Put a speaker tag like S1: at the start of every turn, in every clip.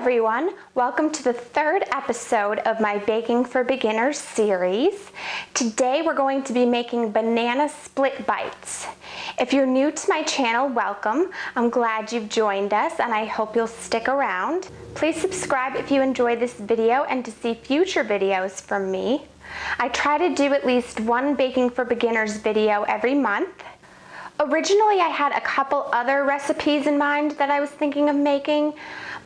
S1: everyone, welcome to the third episode of my Baking for Beginners series. Today we're going to be making banana split bites. If you're new to my channel, welcome. I'm glad you've joined us and I hope you'll stick around. Please subscribe if you enjoyed this video and to see future videos from me. I try to do at least one Baking for Beginners video every month. Originally, I had a couple other recipes in mind that I was thinking of making,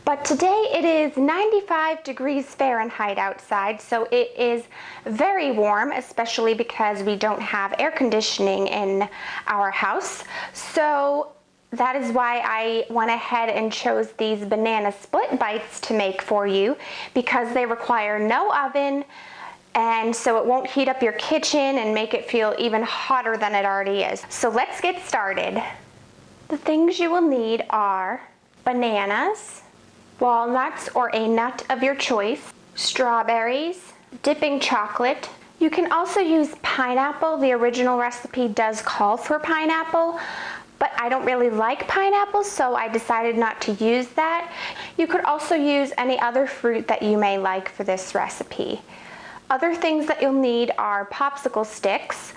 S1: but today it is 95 degrees Fahrenheit outside, so it is very warm, especially because we don't have air conditioning in our house. So that is why I went ahead and chose these banana split bites to make for you, because they require no oven, and so it won't heat up your kitchen and make it feel even hotter than it already is. So let's get started. The things you will need are bananas, walnuts or a nut of your choice, strawberries, dipping chocolate. You can also use pineapple. The original recipe does call for pineapple, but I don't really like pineapple, so I decided not to use that. You could also use any other fruit that you may like for this recipe. Other things that you'll need are popsicle sticks,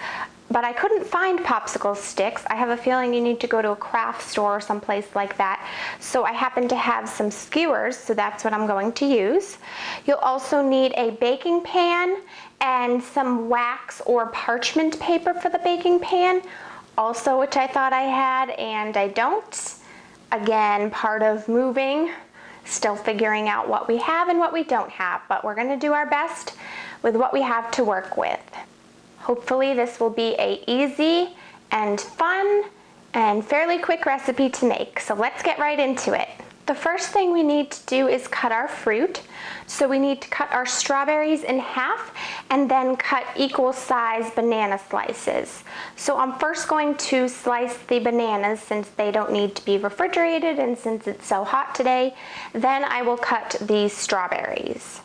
S1: but I couldn't find popsicle sticks. I have a feeling you need to go to a craft store or someplace like that. So I happen to have some skewers, so that's what I'm going to use. You'll also need a baking pan and some wax or parchment paper for the baking pan, also which I thought I had and I don't. Again, part of moving, still figuring out what we have and what we don't have, but we're gonna do our best with what we have to work with. Hopefully this will be a easy and fun and fairly quick recipe to make, so let's get right into it. The first thing we need to do is cut our fruit. So we need to cut our strawberries in half and then cut equal size banana slices. So I'm first going to slice the bananas since they don't need to be refrigerated and since it's so hot today. Then I will cut the strawberries.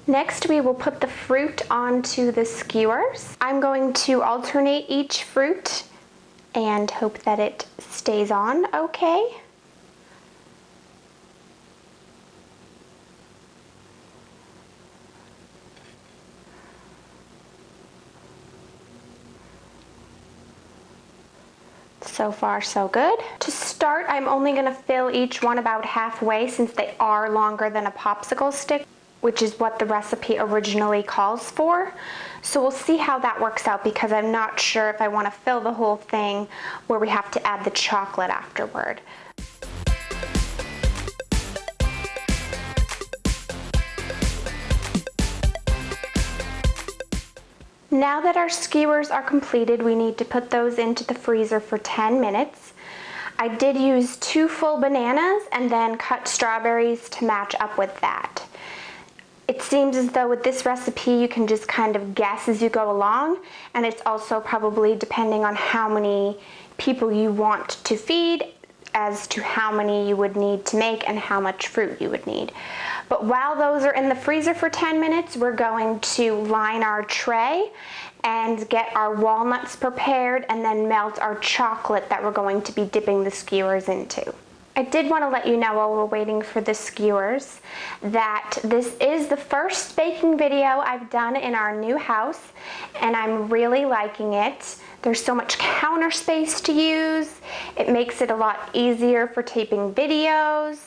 S1: Next, we will put the fruit onto the skewers. I'm going to alternate each fruit and hope that it stays on okay. So far, so good. To start, I'm only going to fill each one about halfway since they are longer than a popsicle stick, which is what the recipe originally calls for. So we'll see how that works out because I'm not sure if I want to fill the whole thing where we have to add the chocolate afterward. Now that our skewers are completed, we need to put those into the freezer for 10 minutes. I did use 2 full bananas and then cut strawberries to match up with that. It seems as though with this recipe you can just kind of guess as you go along, and it's also probably depending on how many people you want to feed as to how many you would need to make and how much fruit you would need. But while those are in the freezer for 10 minutes, we're going to line our tray and get our walnuts prepared and then melt our chocolate that we're going to be dipping the skewers into. I did want to let you know while we're waiting for the skewers that this is the first baking video I've done in our new house and I'm really liking it. There's so much counter space to use. It makes it a lot easier for taping videos.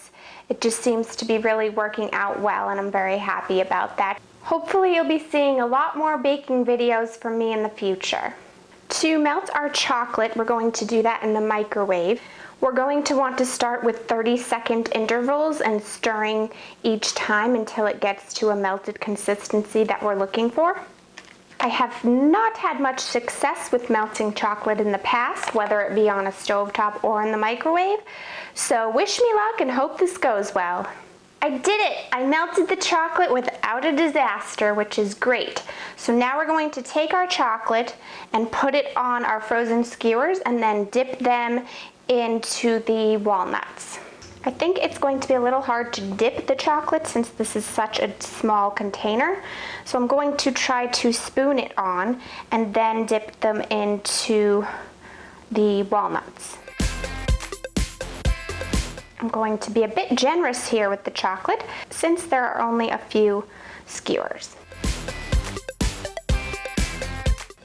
S1: It just seems to be really working out well and I'm very happy about that. Hopefully you'll be seeing a lot more baking videos from me in the future. To melt our chocolate, we're going to do that in the microwave. We're going to want to start with 30-second intervals and stirring each time until it gets to a melted consistency that we're looking for. I have not had much success with melting chocolate in the past, whether it be on a stovetop or in the microwave, so wish me luck and hope this goes well. I did it! I melted the chocolate without a disaster, which is great. So now we're going to take our chocolate and put it on our frozen skewers and then dip them into the walnuts. I think it's going to be a little hard to dip the chocolate since this is such a small container. So I'm going to try to spoon it on and then dip them into the walnuts. I'm going to be a bit generous here with the chocolate since there are only a few skewers.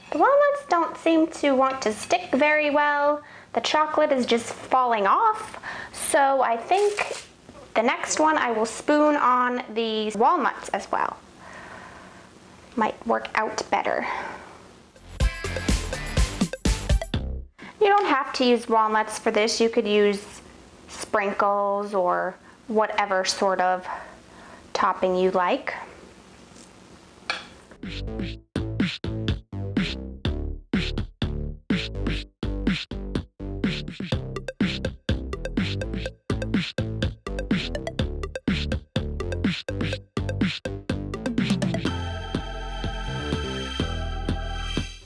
S1: The walnuts don't seem to want to stick very well. The chocolate is just falling off. So I think the next one I will spoon on the walnuts as well. Might work out better. You don't have to use walnuts for this. You could use sprinkles or whatever sort of topping you like.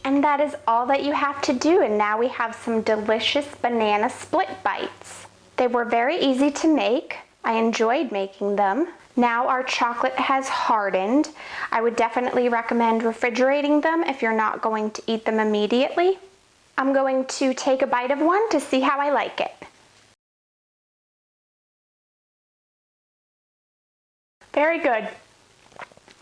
S1: And that is all that you have to do, and now we have some delicious banana split bites. They were very easy to make. I enjoyed making them. Now our chocolate has hardened. I would definitely recommend refrigerating them if you're not going to eat them immediately. I'm going to take a bite of one to see how I like it. Very good.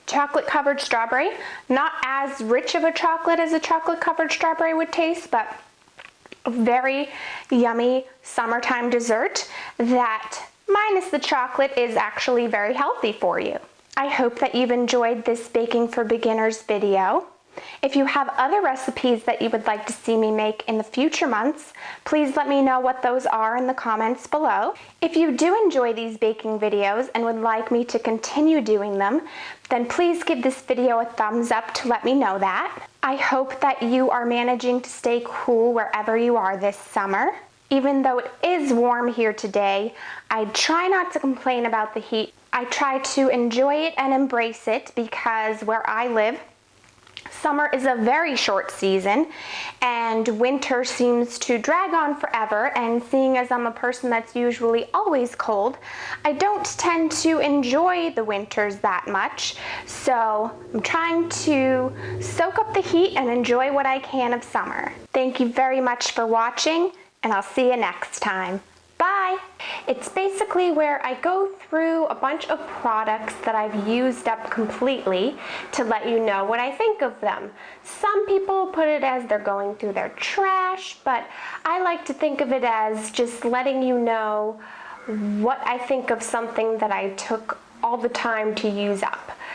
S1: Chocolate covered strawberry. Not as rich of a chocolate as a chocolate covered strawberry would taste, but a very yummy summertime dessert that, minus the chocolate, is actually very healthy for you. I hope that you've enjoyed this Baking for Beginners video. If you have other recipes that you would like to see me make in the future months, please let me know what those are in the comments below. If you do enjoy these baking videos and would like me to continue doing them, then please give this video a thumbs up to let me know that. I hope that you are managing to stay cool wherever you are this summer. Even though it is warm here today, I try not to complain about the heat. I try to enjoy it and embrace it because where I live, summer is a very short season and winter seems to drag on forever, and seeing as I'm a person that's usually always cold, I don't tend to enjoy the winters that much. So I'm trying to soak up the heat and enjoy what I can of summer. Thank you very much for watching, and I'll see you next time. Bye! It's basically where I go through a bunch of products that I've used up completely to let you know what I think of them. Some people put it as they're going through their trash, but I like to think of it as just letting you know what I think of something that I took all the time to use up.